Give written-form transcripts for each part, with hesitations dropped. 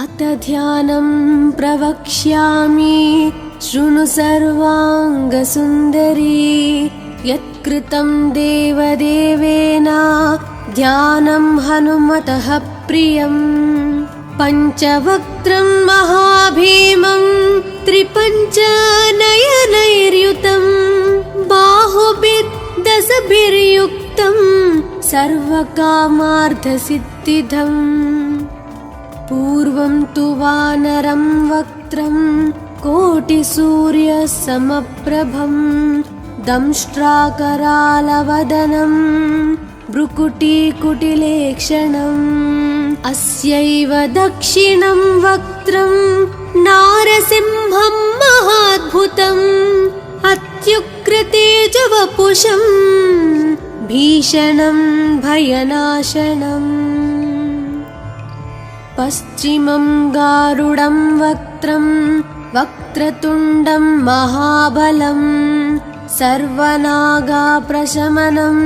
अथ ध्यानं प्रवक्ष्यामि शृणु सर्वाङ्गसुन्दरी। यत्कृतं देवदेवेन ध्यानं हनुमतः प्रियम्। पञ्चवक्त्रं महाभीमं त्रिपञ्चनयनैर्युतं बाहुभिर्दशभिर्युक्तं सर्वकामार्थसिद्धिदम्। पूर्वं तु वानरं वक्त्रं कोटिसूर्यसमप्रभं दंष्ट्राकरालवदनं भ्रुकुटीकुटिलेक्षणम्। अस्यैव दक्षिणं वक्त्रं नारसिंहं महाद्भुतम् अत्युग्रतेजवपुषं भीषणं भयनाशनम्। पश्चिमं गारुडं वक्त्रं वक्रतुण्डं महाबलं सर्वनागाप्रशमनं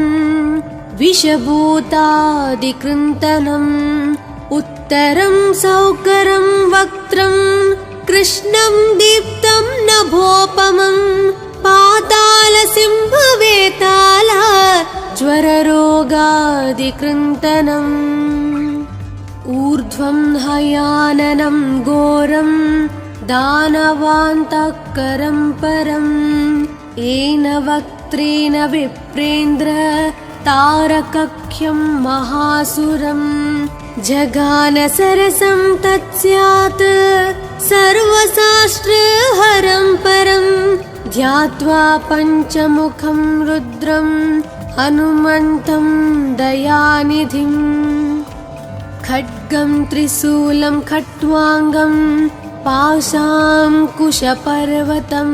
विषभूतादिकृन्तनम्। उत्तरं सौकरं वक्त्रं कृष्णं दीप्तं नभोपमं पातालसिंहवेताल ज्वररोगादिकृन्तनम्। ऊर्ध्वं हयाननं घोरं दानवान्तकरं परम् येन वक्त्रेण विप्रेन्द्र तारकख्यं महासुरम्। जगानसरसं तत्स्यात् सर्वशास्त्रहरं परं ध्यात्वा पञ्चमुखं रुद्रं हनुमन्तं दयानिधिम्। खड्गं त्रिशूलं खट्वाङ्गं पाशाङ्कुशपर्वतं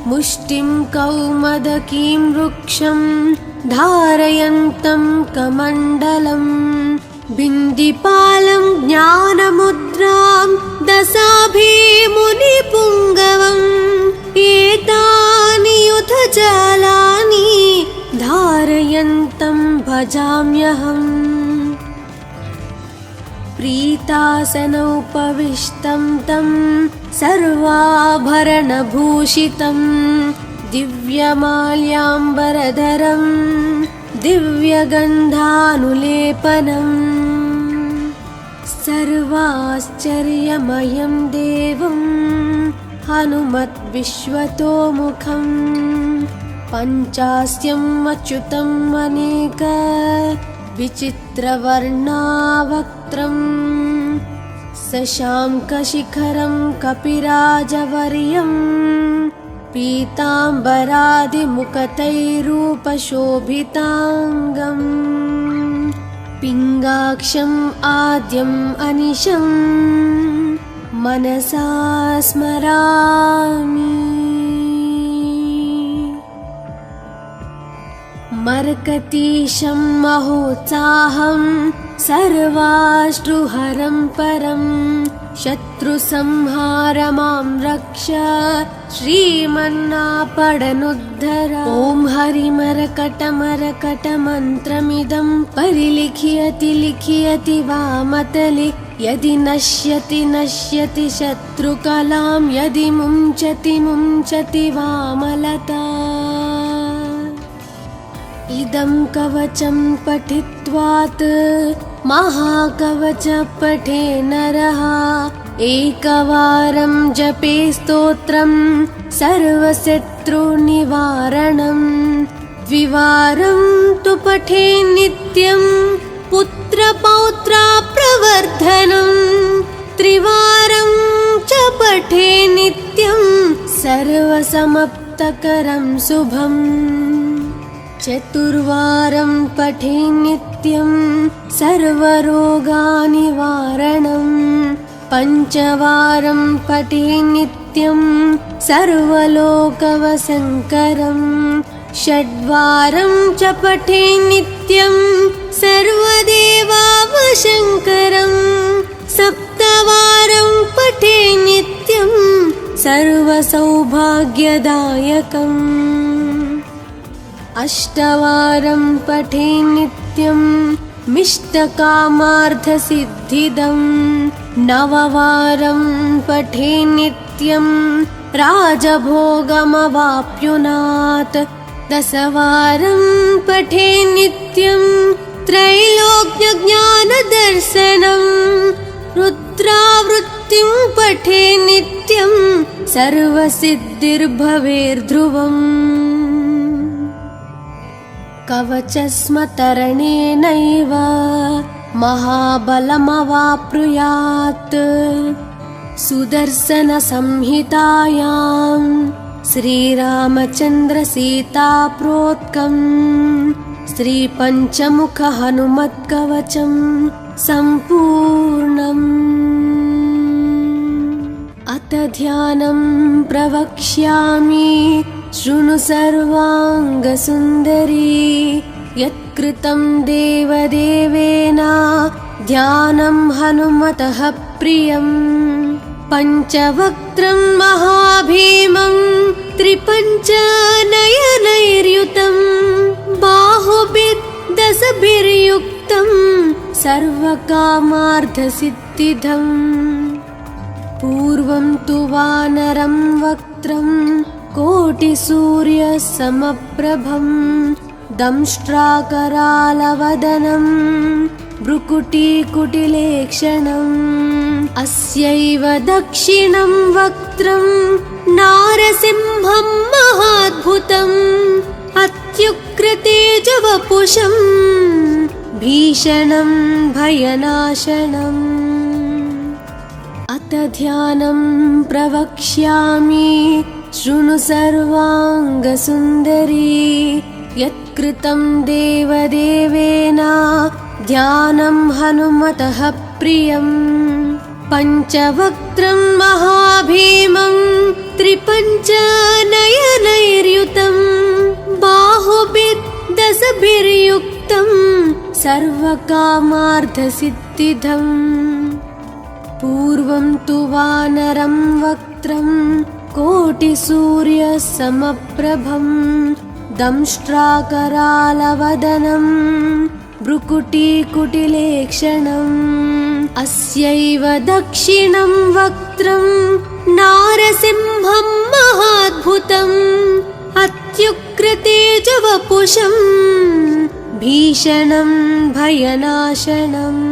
मुष्टिं कौमदकीं वृक्षं धारयन्तं कमण्डलम्। बिन्दिपालं ज्ञानमुद्रां दशाभिमुनिपुङ्गवम् एतानि युधजालानि धारयन्तं भजाम्यहम्। प्रीतासनोपविष्टं तं सर्वाभरणभूषितं दिव्यमाल्याम्बरधरं दिव्यगन्धानुलेपनम्। सर्वाश्चर्यमयं देवं हनुमद्विश्वतोमुखं पञ्चास्यम् अच्युतम् अनेक विचित्रवर्णावक्त्रम्। शशाङ्कशिखरं कपिराजवर्यं पीताम्बरादिमुकुटैरूपशोभिताङ्गम्। पिङ्गाक्षम् आद्यम् अनिशं मनसा स्मरामि। मर्कतीशं महोत्साहं सर्वाश्रुहरं परं शत्रुसंहारमां रक्ष श्रीमन्नापडनुद्धर। ॐ हरिमरकटमरकटमन्त्रमिदं परिलिख्यति लिख्यति वामतले। यदि नश्यति नश्यति शत्रुकलां यदि मुञ्चति मुञ्चति वामलता। इदं कवचं पठित्वात् महाकवच पठे नरः। एकवारं जपे स्तोत्रं सर्वशत्रुनिवारणम्। द्विवारं तु पठे नित्यं पुत्रपौत्राप्रवर्धनम्। त्रिवारं च पठे नित्यं सर्वसमाप्तकरं शुभम्। चतुर्वारं पठे नित्यं सर्वरोगनिवारणम्। पञ्चवारं पठे नित्यं सर्वलोकवशङ्करम्। षड्वारं च पठे नित्यं सर्वदेवावशङ्करम्। सप्तवारं पठे नित्यं सर्वसौभाग्यदायकम्। अष्टवारं पठे नित्यं मिष्टकामार्थसिद्धिदं नववारं पठे नित्यं राजभोगमवाप्नुयात् दशवारं पठे नित्यं त्रैलोक्यज्ञानदर्शनं रुद्रावृत्तिं पठे नित्यं सर्वसिद्धिर्भवेर्ध्रुवम् कवचस्मतरणेनैव महाबलमवाप्नुयात् सुदर्शनसंहितायां श्रीरामचन्द्रसीताप्रोक्तं श्रीपञ्चमुखहनुमत्कवचं सम्पूर्णम् अथ ध्यानं प्रवक्ष्यामि शृणु सर्वाङ्गसुन्दरी यत्कृतं देवदेवेन ध्यानं हनुमतः प्रियं पञ्चवक्त्रं महाभीमं त्रिपञ्चनयनैर्युतं बाहुभिर्दशभिर्युक्तं सर्वकामार्थसिद्धिदम् पूर्वं तु वानरं वक्त्रं कोटिसूर्यसमप्रभं दंष्ट्राकरालवदनं भ्रुकुटीकुटिलेक्षणम् अस्यैव दक्षिणं वक्त्रं नारसिंहं महाद्भुतम् अत्युग्रतेजवपुषं भीषणं भयनाशनम् अथ ध्यानं प्रवक्ष्यामि शृणु सर्वाङ्गसुन्दरी यत्कृतं देवदेवेन ध्यानं हनुमतः प्रियं पञ्चवक्त्रं महाभीमं त्रिपञ्चनयनैर्युतं बाहुभिर्दशभिर्युक्तं सर्वकामार्थसिद्धिदम् पूर्वं तु वानरं वक्त्रं कोटिसूर्यसमप्रभं दंष्ट्राकरालवदनं भ्रुकुटीकुटिलेक्षणम् अस्यैव दक्षिणं वक्त्रं नारसिंहं महाद्भुतम् अत्युग्रतेजवपुषं भीषणं भयनाशनम्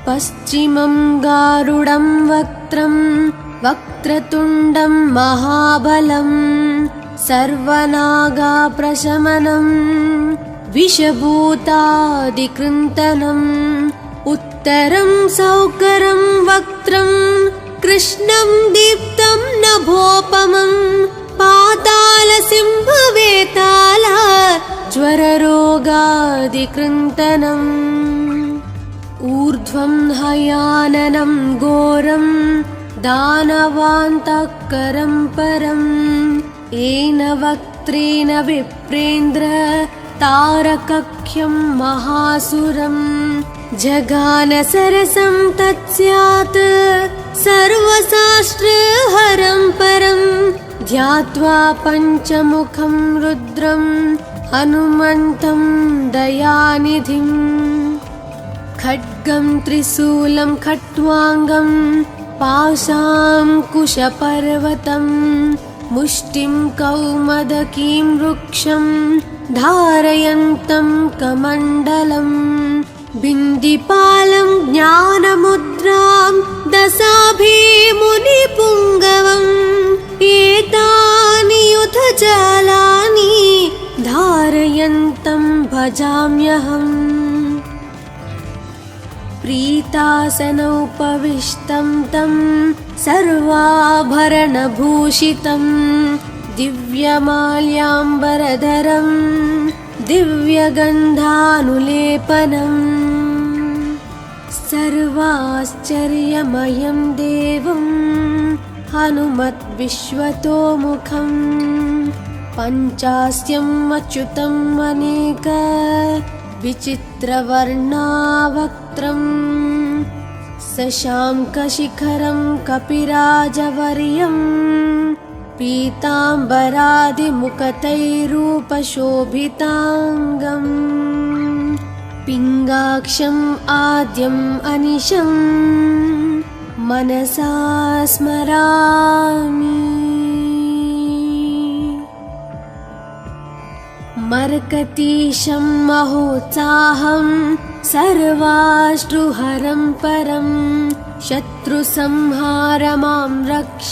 पश्चिमं गारुडं वक्त्रं वक्रतुण्डं महाबलं सर्वनागाप्रशमनं विषभूतादिकृन्तनम् उत्तरं सौकरं वक्त्रं कृष्णं दीप्तं नभोपमं पातालसिंहवेताला ज्वररोगादिकृन्तनम् ऊर्ध्वं हयाननं घोरं दानवान्तकरं परम् येन वक्त्रेण विप्रेन्द्र तारकख्यं महासुरं जगानसरसं तत्स्यात् सर्वशास्त्रहरं परं ध्यात्वा पञ्चमुखं रुद्रं हनुमन्तं दयानिधिम् खड्गं त्रिशूलं खट्वाङ्गं पाशाङ्कुशपर्वतं मुष्टिं कौमदकीं वृक्षं धारयन्तं कमण्डलं बिन्दिपालं ज्ञानमुद्रां दशाभिमुनिपुङ्गवम् एतानि युधजालानि धारयन्तं भजाम्यहम् प्रीतासनोपविष्टं तं सर्वाभरणभूषितं दिव्यमाल्याम्बरधरं दिव्यगन्धानुलेपनम् सर्वाश्चर्यमयं देवं हनुमद्विश्वतोमुखं पञ्चास्यम् अच्युतम् अनेक विचित्रवर्णावक्त्रं शशाङ्कशिखरं कपिराजवर्यं पीताम्बरादिमुखतैरूपशोभिताङ्गम् पिङ्गाक्षम् आद्यम् अनिशम् मनसा स्मरामि। मर्कतीशं महोत्साहं सर्वाश्रुहरं परं शत्रुसंहारमां रक्ष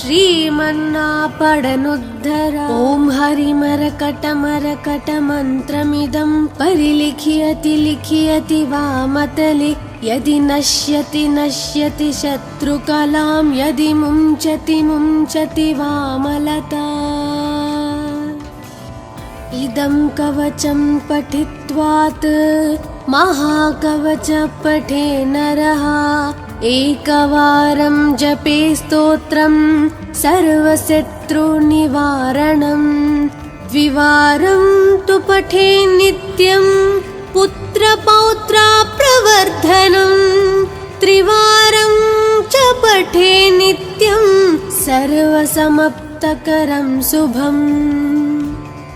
श्रीमन्नापडनुद्धर। ॐ हरिमरकटमरकटमन्त्रमिदं परिलिख्यति लिख्यति वामतले यदि नश्यति नश्यति शत्रुकलां यदि मुञ्चति मुञ्चति वामलता। इदं कवचं पठित्वात् महाकवच पठे नरः एकवारं जपे स्तोत्रं सर्वशत्रुनिवारणं। द्विवारं तु पठे नित्यं पुत्रपौत्राप्रवर्धनं। त्रिवारं च पठे नित्यं सर्वसमाप्तकरं शुभम्।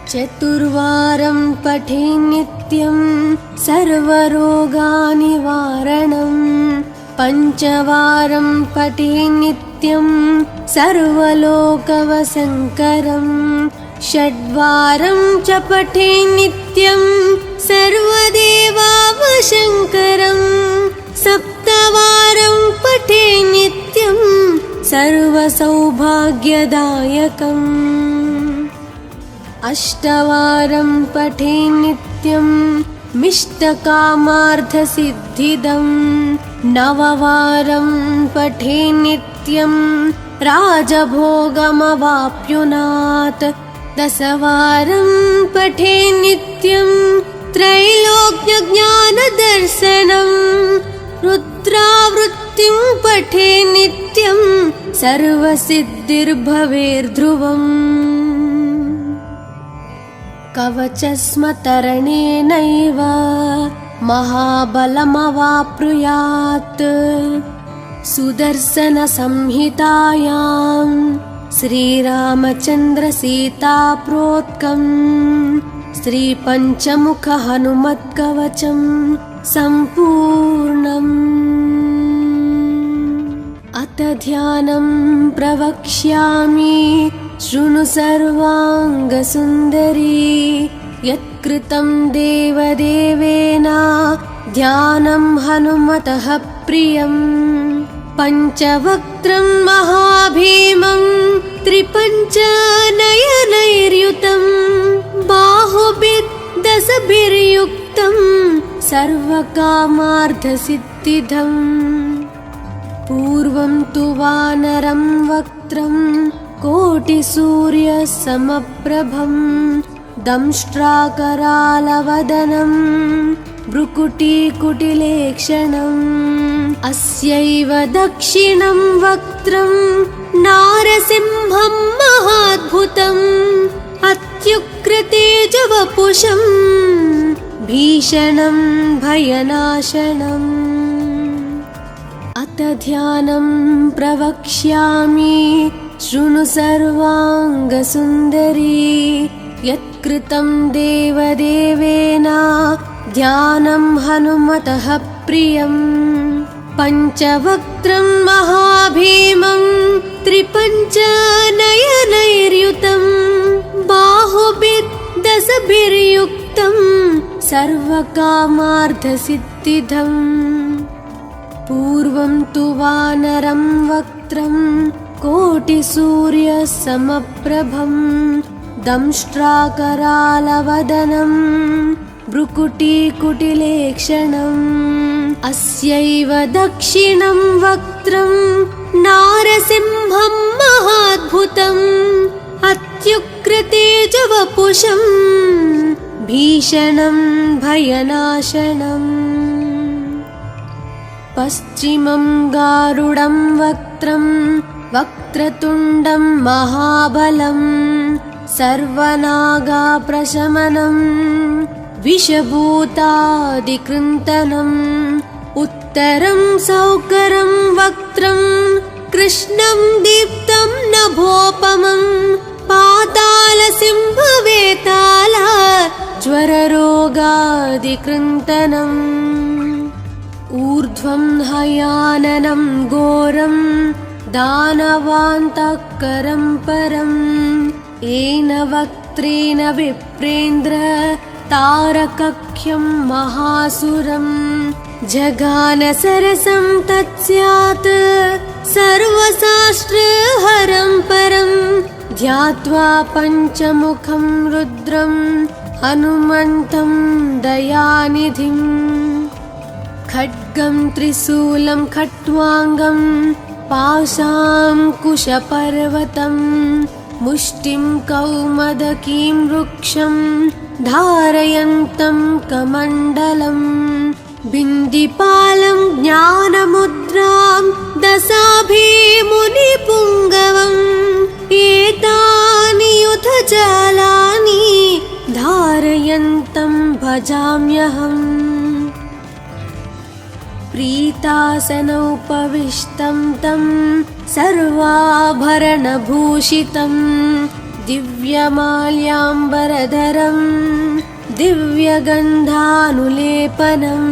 चतुर्वारं पठे नित्यं सर्वरोगनिवारणं। पञ्चवारं पठे नित्यं सर्वलोकवशङ्करं। षड्वारं च पठे नित्यं सर्वदेवावशङ्करं। सप्तवारं पठे नित्यं सर्वसौभाग्यदायकम्। अष्टवारं पठे नित्यं मिष्टकामार्थसिद्धिदम्। नववारं पठे नित्यं राजभोगमवाप्नुयात्। दशवारं पठे नित्यं त्रैलोक्यज्ञानदर्शनं। रुद्रावृत्तिं पठे नित्यं सर्वसिद्धिर्भवेर्ध्रुवम्। कवचस्मतरणेनैव महाबलमवाप्नुयात्। सुदर्शनसंहितायां श्रीरामचन्द्रसीताप्रोक्तं श्रीपञ्चमुखहनुमत्कवचं सम्पूर्णम्। अथ ध्यानं प्रवक्ष्यामि शृणु सर्वाङ्गसुन्दरी। यत्कृतं देवदेवेन ध्यानं हनुमतः प्रियं। पञ्चवक्त्रं महाभीमं त्रिपञ्चनयनैर्युतं। बाहुभिर्दशभिर्युक्तं सर्वकामार्थसिद्धिदम्। पूर्वं तु वानरं वक्त्रं कोटिसूर्यसमप्रभं। दंष्ट्राकरालवदनं भ्रुकुटीकुटिलेक्षणम्। अस्यैव दक्षिणं वक्त्रं नारसिंहं महाद्भुतम्। अत्युग्रतेजवपुषं भीषणं भयनाशनम्। अथ ध्यानं प्रवक्ष्यामि शृणु सर्वाङ्गसुन्दरी। यत्कृतं देवदेवेन ध्यानं हनुमतः प्रियं। पञ्चवक्त्रं महाभीमं त्रिपञ्चनयनैर्युतं। बाहुभिर्दशभिर्युक्तं सर्वकामार्थसिद्धिदम्। पूर्वं तु वानरं वक्त्रं कोटिसूर्यसमप्रभं। दंष्ट्राकरालवदनं भ्रुकुटीकुटिलेक्षणम्। अस्यैव दक्षिणं वक्त्रं नारसिंहं महाद्भुतम्। अत्युग्रतेजवपुषं भीषणं भयनाशनम्। पश्चिमं गारुडं वक्त्रं वक्रतुण्डं महाबलं। सर्वनागाप्रशमनं विषभूतादिकृन्तनम्। उत्तरं सौकरं वक्त्रं कृष्णं दीप्तं नभोपमं। पातालसिंहवेताल ज्वलनं पररोगादिकृन्तनम् ऊर्ध्वं हयाननं घोरं दानवान्तःकरं परम् येन वक्त्रेण विप्रेन्द्र तारकख्यं महासुरम् जगान सरसं तत्स्यात् सर्वशास्त्रहरं परं ध्यात्वा पञ्चमुखं रुद्रं हनुमन्तं दयानिधिम् खड्गं त्रिशूलं खट्वाङ्गं पाशाङ्कुशपर्वतं मुष्टिं कौमदकीं वृक्षं धारयन्तं कमण्डलम् बिन्दिपालं ज्ञानमुद्रां दशाभिमुनिपुङ्गवम् एतानि युधजालानि धारयन्तं भजाम्यहम् प्रीतासनोपविष्टं तं सर्वाभरणभूषितं दिव्यमाल्याम्बरधरं दिव्यगन्धानुलेपनम्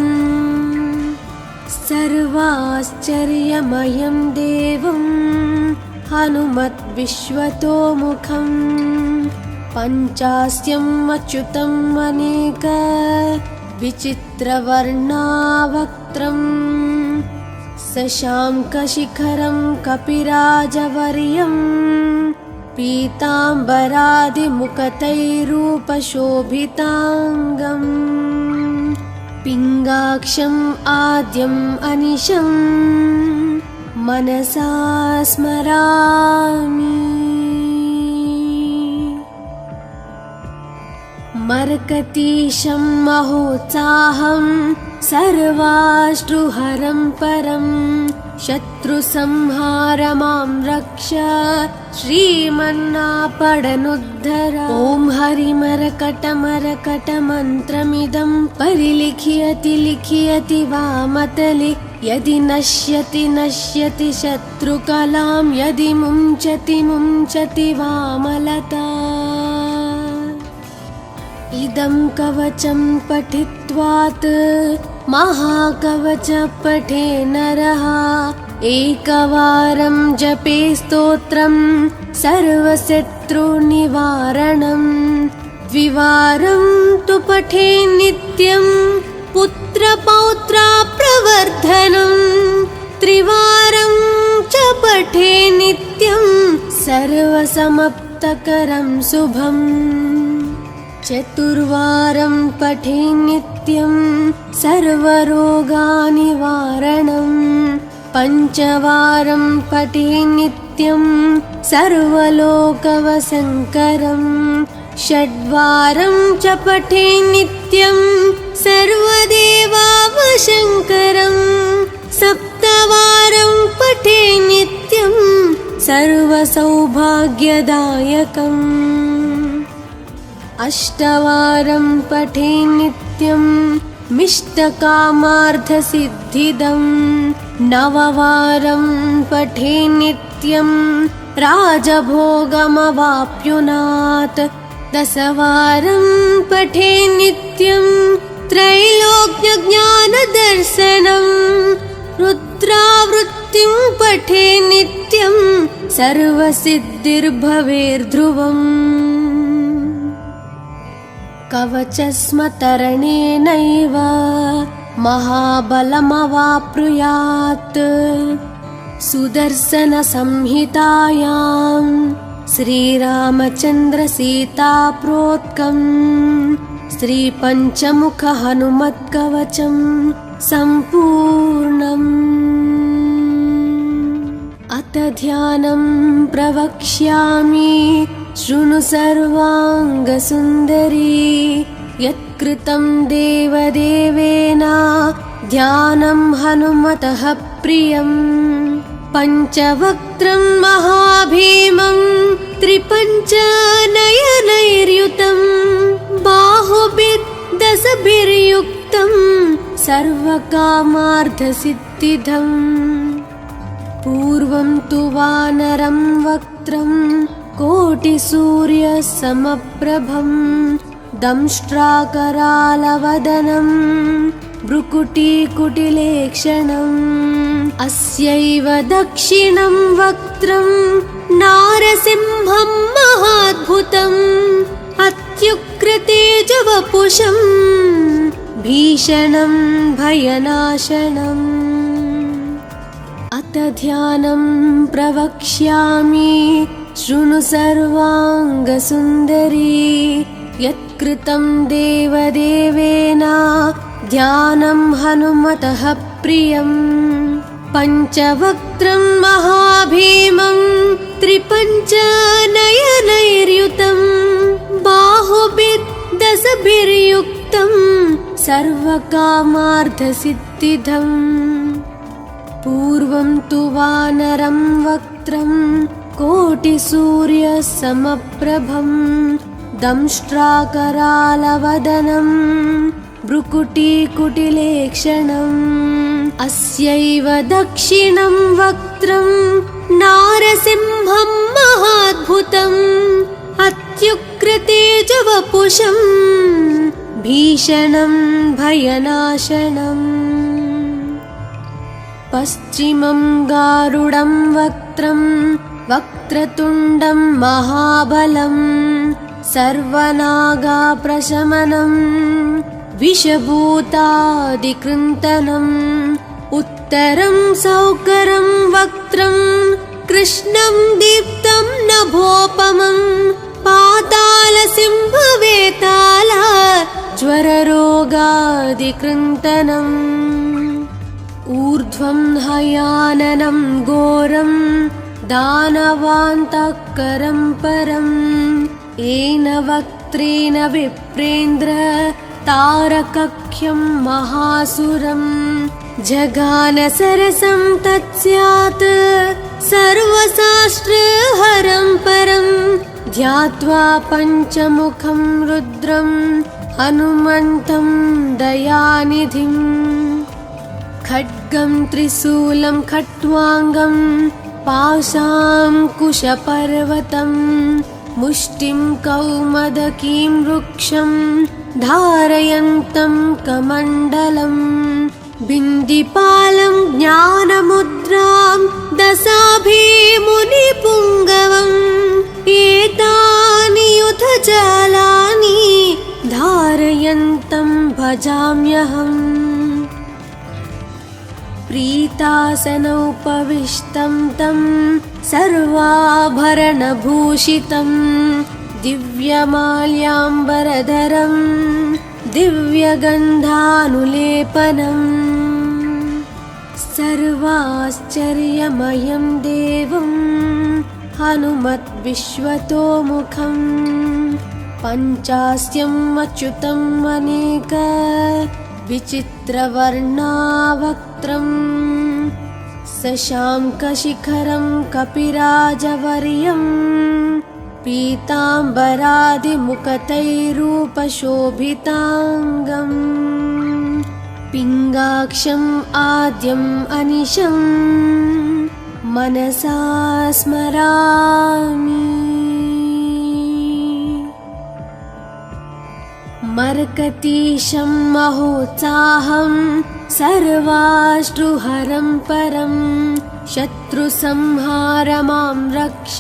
सर्वाश्चर्यमयं देवं हनुमद्विश्वतोमुखं पञ्चास्यम् अच्युतम् अनेक विचित्रवर्णावक्त्रं शशाङ्कशिखरं कपिराजवर्यं पीताम्बरादिमुखतैरूपशोभिताङ्गम् पिङ्गाक्षम् आद्यम् अनिशं मनसा स्मरामि मर्कतीशं महोत्साहं सर्वाश्रुहरं परं शत्रुसंहार मां रक्ष श्रीमन्नापडनुद्धर ॐ हरिमरकटमरकटमन्त्रमिदं परिलिख्यति लिख्यति वामतले यदि नश्यति नश्यति शत्रुकलां यदि मुञ्चति मुञ्चति वामलता इदं कवचं पठित्वात् महाकवच पठे नरः एकवारं जपे स्तोत्रं सर्वशत्रुनिवारणम् द्विवारं तु पठे नित्यं पुत्रपौत्राप्रवर्धनम् त्रिवारं च पठे नित्यं सर्वसमाप्तकरं शुभम् चतुर्वारं पठे नित्यं सर्वरोगनिवारणम् पञ्चवारं पठे नित्यं सर्वलोकवशङ्करम् षड्वारं च पठे नित्यं सर्वदेवावशङ्करम् सप्तवारं पठे नित्यं सर्वसौभाग्यदायकम् अष्टवारं पठे नित्यं मिष्टकामार्थसिद्धिदम् नववारं पठे नित्यं राजभोगमवाप्नुयात् दशवारं पठे नित्यं त्रैलोक्यज्ञानदर्शनम् रुद्रावृत्तिं पठे नित्यं सर्वसिद्धिर्भवेर्ध्रुवम् कवचस्मतरणेनैव महाबलमवाप्नुयात् सुदर्शनसंहितायां श्रीरामचन्द्रसीताप्रोक्तं श्रीपञ्चमुखहनुमत्कवचं सम्पूर्णम् अथ ध्यानं प्रवक्ष्यामि शृणु सर्वाङ्गसुन्दरी यत्कृतं देवदेवेन ध्यानं हनुमतः प्रियम् पञ्चवक्त्रं महाभीमं त्रिपञ्चनयनैर्युतं बाहुभिर्दशभिर्युक्तं सर्वकामार्थसिद्धिदम् पूर्वं तु वानरं वक्त्रं कोटिसूर्यसमप्रभं दंष्ट्राकरालवदनं भ्रुकुटीकुटिलेक्षणम् अस्यैव दक्षिणं वक्त्रं नारसिंहं महाद्भुतम् अत्युग्रतेजवपुषं भीषणं भयनाशनम् अत ध्यानं प्रवक्ष्यामि शृणु सर्वाङ्गसुन्दरी यत्कृतं देवदेवेन ध्यानं हनुमतः प्रियम् पञ्चवक्त्रं महाभीमं त्रिपञ्चनयनैर्युतं बाहुभिर्दशभिर्युक्तं सर्वकामार्थसिद्धिदम् पूर्वं तु वानरं वक्त्रं कोटिसूर्यसमप्रभं दंष्ट्राकरालवदनं भ्रुकुटीकुटिलेक्षणम् अस्यैव दक्षिणं वक्त्रं नारसिंहं महाद्भुतम् अत्युग्रतेजवपुषं भीषणं भयनाशनम् पश्चिमं गारुडं वक्त्रं वक्रतुण्डं महाबलं सर्वनागाप्रशमनं विषभूतादिकृन्तनम् उत्तरं सौकरं वक्त्रं कृष्णं दीप्तं नभोपमं पातालसिंहवेताल ज्वररोगादिकृन्तनम् ऊर्ध्वं हयाननं घोरं दानवान्तकरं परं येन वक्त्रेण विप्रेन्द्र तारकख्यं महासुरं जगानसरसं तत्स्यात् सर्वशास्त्रहरं परं ध्यात्वा पञ्चमुखं रुद्रं हनुमन्तं दयानिधिम् खड्गं त्रिशूलं खट्वाङ्गं पाशाङ्कुशपर्वतं मुष्टिं कौमदकीं वृक्षं धारयन्तं कमण्डलं बिन्दिपालं ज्ञानमुद्रां दशाभिमुनिपुङ्गवम् एतानि युधजालानि धारयन्तं भजाम्यहम् प्रीतासनोपविष्टं तं सर्वाभरणभूषितं दिव्यमाल्याम्बरधरं दिव्यगन्धानुलेपनं सर्वाश्चर्यमयं देवं हनुमद्विश्वतोमुखं पञ्चास्यम् अच्युतम् अनेक विचित्रवर्णावक्त्रं शशाङ्कशिखरं कपिराजवर्यं पीताम्बरादिमुखतैरूपशोभिताङ्गम् पिङ्गाक्षम् आद्यम् अनिशं मनसा स्मरामि मर्कतीशं महोत्साहं सर्वाश्रुहरं परं शत्रुसंहार मां रक्ष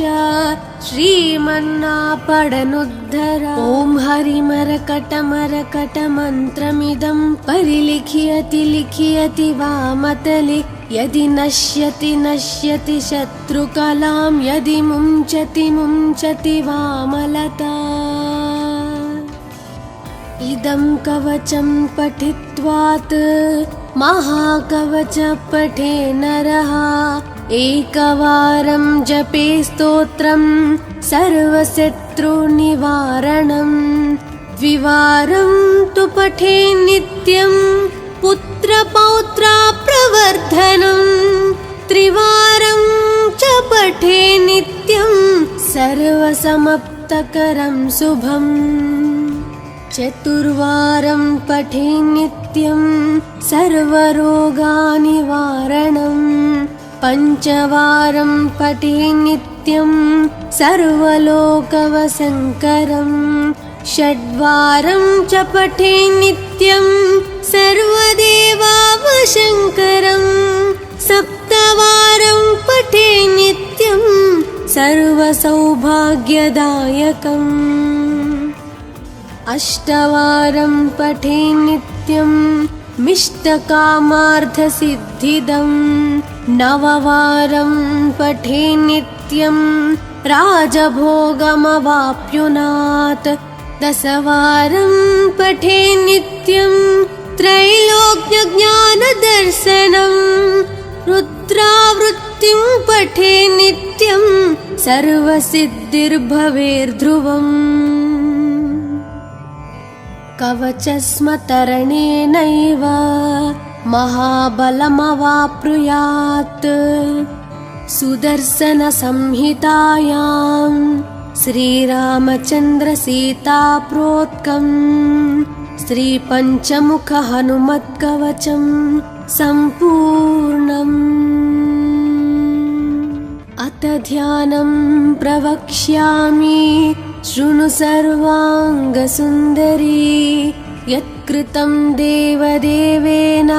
श्रीमन्नापडनुद्धर ॐ हरिमरकटमरकटमन्त्रमिदं परिलिख्यति लिख्यति वामतले यदि नश्यति नश्यति शत्रुकलां यदि मुञ्चति मुञ्चति वामलता इदं कवचं पठित्वात् महाकवच पठे नरः एकवारं जपे स्तोत्रं सर्वशत्रुनिवारणं द्विवारं तु पठे नित्यं पुत्रपौत्राप्रवर्धनं त्रिवारं च पठे नित्यं सर्वसमाप्तकरं शुभम् चतुर्वारं पठे नित्यं सर्वरोगनिवारणं पञ्चवारं पठे नित्यं सर्वलोकवशङ्करं षड्वारं च पठे नित्यं सर्वदेवावशङ्करं सप्तवारं पठे नित्यं सर्वसौभाग्यदायकम् अष्टवारं पठे नित्यं मिष्टकामार्थसिद्धिदं नववारं पठे नित्यं राजभोगमवाप्नुयात् दशवारं पठे नित्यं त्रैलोक्यज्ञानदर्शनं रुद्रावृत्तिं पठे नित्यं सर्वसिद्धिर्भवेर्ध्रुवम् कवचस्मतरणेनैव महाबलमवाप्नुयात् सुदर्शनसंहितायां श्रीरामचन्द्रसीताप्रोक्तं श्रीपञ्चमुखहनुमत्कवचं सम्पूर्णम् अथ ध्यानं प्रवक्ष्यामि शृणु सर्वाङ्गसुन्दरी यत्कृतं देवदेवेन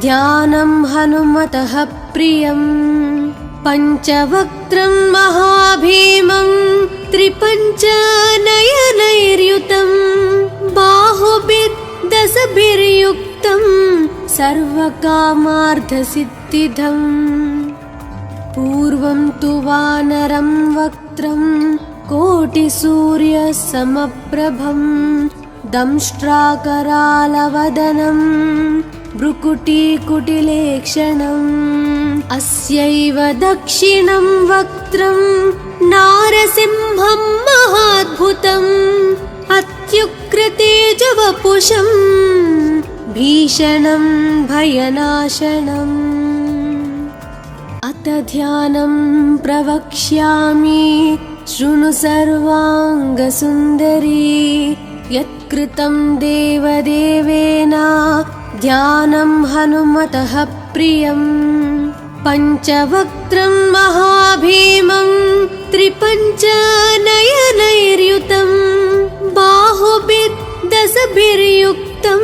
ध्यानं हनुमतः प्रियम् पञ्चवक्त्रं महाभीमं त्रिपञ्चनयनैर्युतं बाहुभिर्दशभिर्युक्तं सर्वकामार्थसिद्धिदम् पूर्वं तु वानरं वक्त्रं कोटिसूर्यसमप्रभं दंष्ट्राकरालवदनं भ्रुकुटीकुटिलेक्षणम् अस्यैव दक्षिणं वक्त्रं नारसिंहं महाद्भुतम् अत्युग्रतेजवपुषं भीषणं भयनाशनम् अथ ध्यानं प्रवक्ष्यामि शृणु सर्वाङ्गसुन्दरी यत्कृतं देवदेवेन ध्यानं हनुमतः प्रियम् पञ्चवक्त्रं महाभीमं त्रिपञ्चनयनैर्युतं बाहुभिर्दशभिर्युक्तं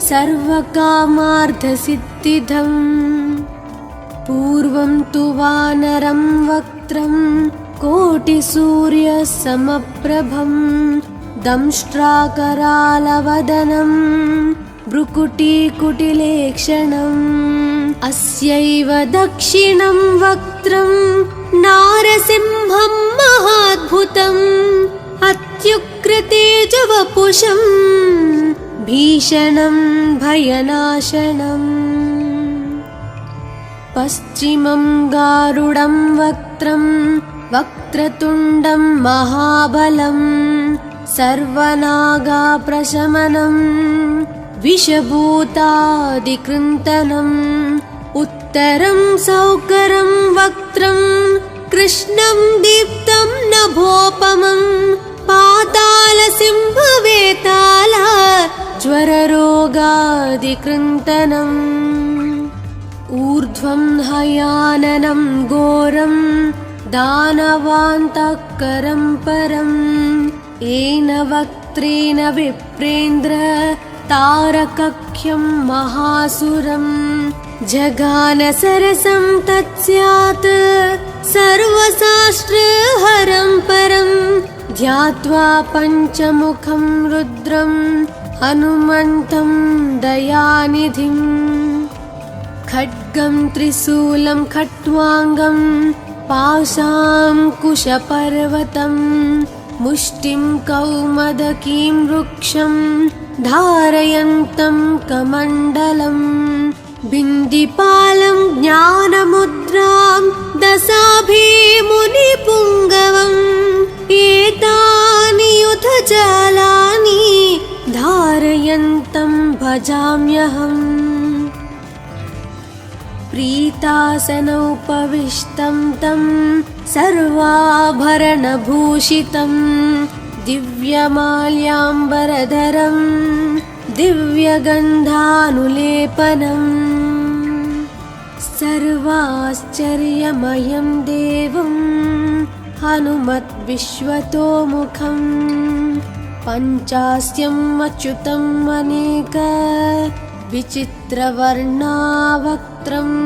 सर्वकामार्थसिद्धिदम् पूर्वं तु वानरं वक्त्रं कोटिसूर्यसमप्रभं दंष्ट्राकरालवदनं भ्रुकुटीकुटिलेक्षणम् अस्यैव दक्षिणं वक्त्रं नारसिंहं महाद्भुतम् अत्युग्रतेजवपुषं भीषणं भयनाशनम् पश्चिमं गारुडं वक्त्रं वक्रतुण्डं महाबलं सर्वनागाप्रशमनं विषभूतादिकृन्तनम् उत्तरं सौकरं वक्त्रं कृष्णं दीप्तं नभोपमं पातालसिंहवेताल ज्वररोगादिकृन्तनम् ऊर्ध्वं हयाननं घोरं दानवान्तकरं परं येन वक्त्रेण विप्रेन्द्र तारकख्यं महासुरं जगानसरसं तत्स्यात् सर्वशास्त्रहरं परं ध्यात्वा पञ्चमुखं रुद्रं हनुमन्तं दयानिधिम् खड्गं त्रिशूलं खट्वाङ्गं पाशाङ्कुशपर्वतं मुष्टिं कौमदकीं वृक्षं धारयन्तं कमण्डलं बिन्दिपालं ज्ञानमुद्रां दशाभिमुनिपुङ्गवम् एतानि युधजालानि धारयन्तं भजाम्यहम् प्रीतासनोपविष्टं तं सर्वाभरणभूषितं दिव्यमाल्याम्बरधरं दिव्यगन्धानुलेपनम् सर्वाश्चर्यमयं देवं हनुमद्विश्वतोमुखं पञ्चास्यम् अच्युतम् अनेक विचित्रवर्णावक्त्रम्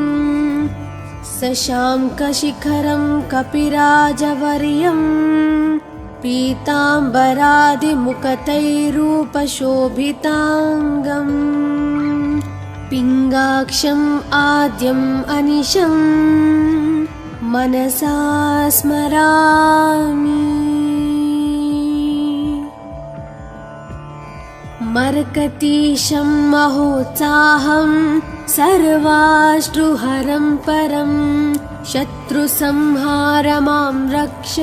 शशाङ्कशिखरं कपिराजवर्यं पीताम्बरादिमुखतैरूपशोभिताङ्गम् पिङ्गाक्षम् आद्यम् अनिशम् मनसा स्मरामि। मर्कतीशं महोत्साहं सर्वाश्रुहरं परं शत्रुसंहार मां रक्ष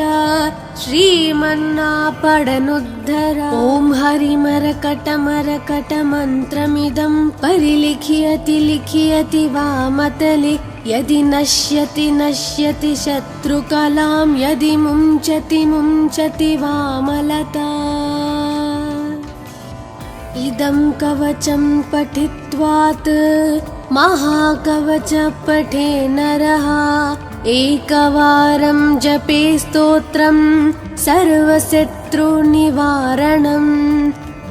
श्रीमन्नापडनुद्धर। ॐ हरिमरकटमरकटमन्त्रमिदं परिलिख्यति लिख्यति वामतले यदि नश्यति नश्यति शत्रुकलां यदि मुञ्चति मुञ्चति वामलता। इदं कवचं पठित्वात् महाकवच पठे नरः एकवारं जपे स्तोत्रं सर्वशत्रुनिवारणं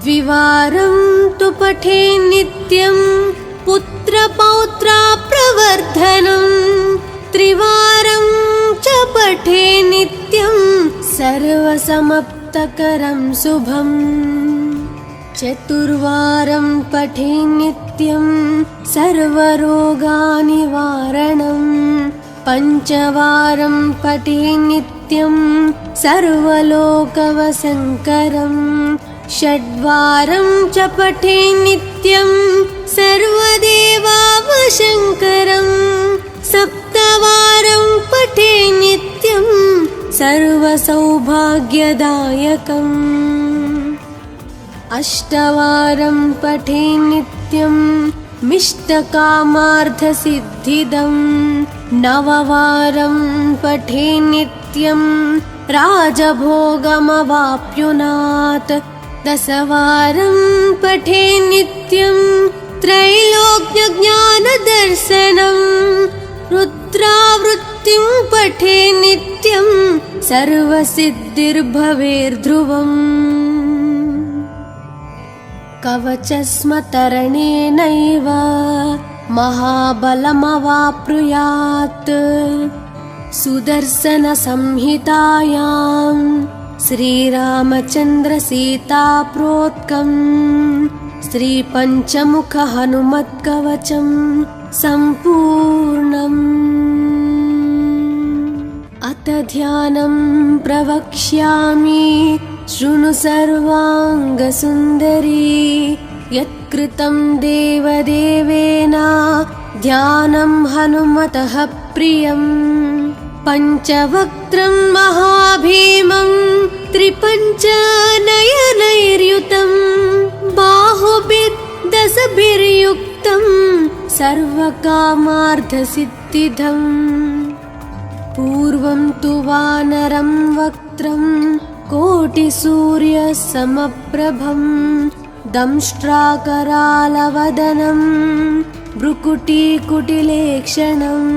द्विवारं तु पठे नित्यं पुत्रपौत्राप्रवर्धनं त्रिवारं च पठे नित्यं सर्वसमाप्तकरं शुभम् चतुर्वारं पठे नित्यं सर्वरोगनिवारणं पञ्चवारं पठे नित्यं सर्वलोकवशङ्करं षड्वारं च पठे नित्यं सर्वदेवावशङ्करं सप्तवारं पठे नित्यं सर्वसौभाग्यदायकम् अष्टवारं पठे नित्यं मिष्टकामार्थसिद्धिदं नववारं पठे नित्यं राजभोगमवाप्नुयात् दशवारं पठे नित्यं त्रैलोक्यज्ञानदर्शनं रुद्रावृत्तिं पठे नित्यं सर्वसिद्धिर्भवेर्ध्रुवम् कवचस्मतरणेनैव महाबलमवाप्नुयात् सुदर्शनसंहितायां श्रीरामचन्द्रसीताप्रोक्तं श्रीपञ्चमुखहनुमत्कवचं सम्पूर्णम्। अथ ध्यानं प्रवक्ष्यामि शृणु सर्वाङ्गसुन्दरी यत्कृतं देवदेवेन ध्यानं हनुमतः प्रियम् पञ्चवक्त्रं महाभीमं त्रिपञ्चनयनैर्युतं बाहुभिर्दशभिर्युक्तं सर्वकामार्थसिद्धिदम् पूर्वं तु वानरं वक्त्रं कोटिसूर्यसमप्रभं दंष्ट्राकरालवदनं भ्रुकुटीकुटिलेक्षणम्